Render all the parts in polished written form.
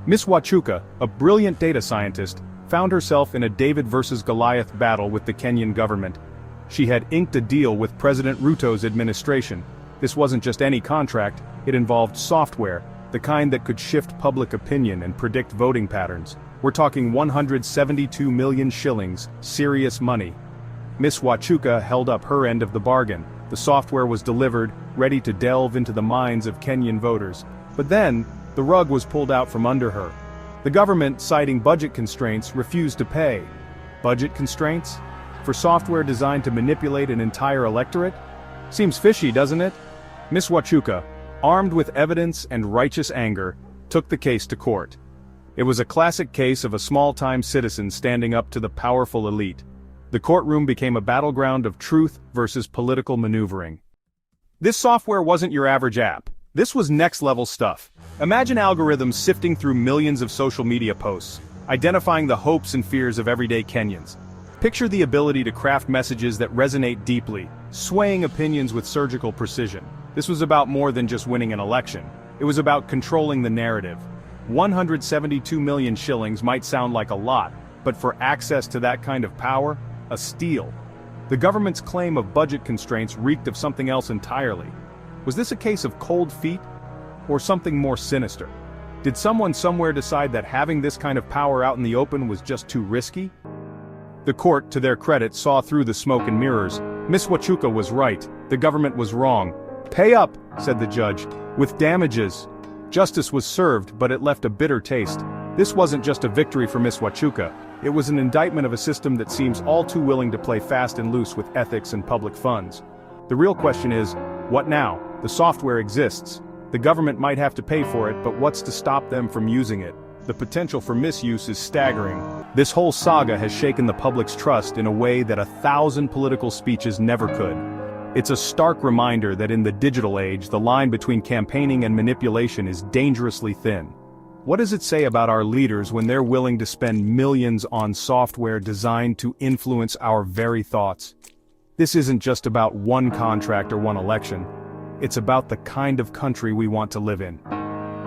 Miss Wachuka, a brilliant data scientist, found herself in a David versus Goliath battle with the Kenyan government. She had inked a deal with President Ruto's administration. This wasn't just any contract, it involved software, the kind that could shift public opinion and predict voting patterns. We're talking 172 million shillings, serious money. Miss Wachuka held up her end of the bargain. The software was delivered, ready to delve into the minds of Kenyan voters. But then, the rug was pulled out from under her. The government, citing budget constraints, refused to pay. Budget constraints? For software designed to manipulate an entire electorate? Seems fishy, doesn't it? Miss Wachuka, armed with evidence and righteous anger, took the case to court. It was a classic case of a small-time citizen standing up to the powerful elite. The courtroom became a battleground of truth versus political maneuvering. This software wasn't your average app. This was next-level stuff. Imagine algorithms sifting through millions of social media posts, identifying the hopes and fears of everyday Kenyans. Picture the ability to craft messages that resonate deeply, swaying opinions with surgical precision. This was about more than just winning an election. It was about controlling the narrative. 172 million shillings might sound like a lot, but for access to that kind of power, a steal. The government's claim of budget constraints reeked of something else entirely. Was this a case of cold feet? Or something more sinister? Did someone somewhere decide that having this kind of power out in the open was just too risky? The court, to their credit, saw through the smoke and mirrors. Miss Wachuka was right, the government was wrong. "Pay up," said the judge, "with damages." Justice was served, but it left a bitter taste. This wasn't just a victory for Miss Wachuka, it was an indictment of a system that seems all too willing to play fast and loose with ethics and public funds. The real question is, what now? The software exists. The government might have to pay for it, but what's to stop them from using it? The potential for misuse is staggering. This whole saga has shaken the public's trust in a way that 1,000 political speeches never could. It's a stark reminder that in the digital age, the line between campaigning and manipulation is dangerously thin. What does it say about our leaders when they're willing to spend millions on software designed to influence our very thoughts? This isn't just about one contract or one election. It's about the kind of country we want to live in.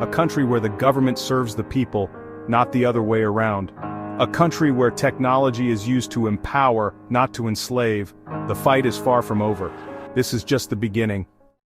A country where the government serves the people, not the other way around. A country where technology is used to empower, not to enslave. The fight is far from over. This is just the beginning.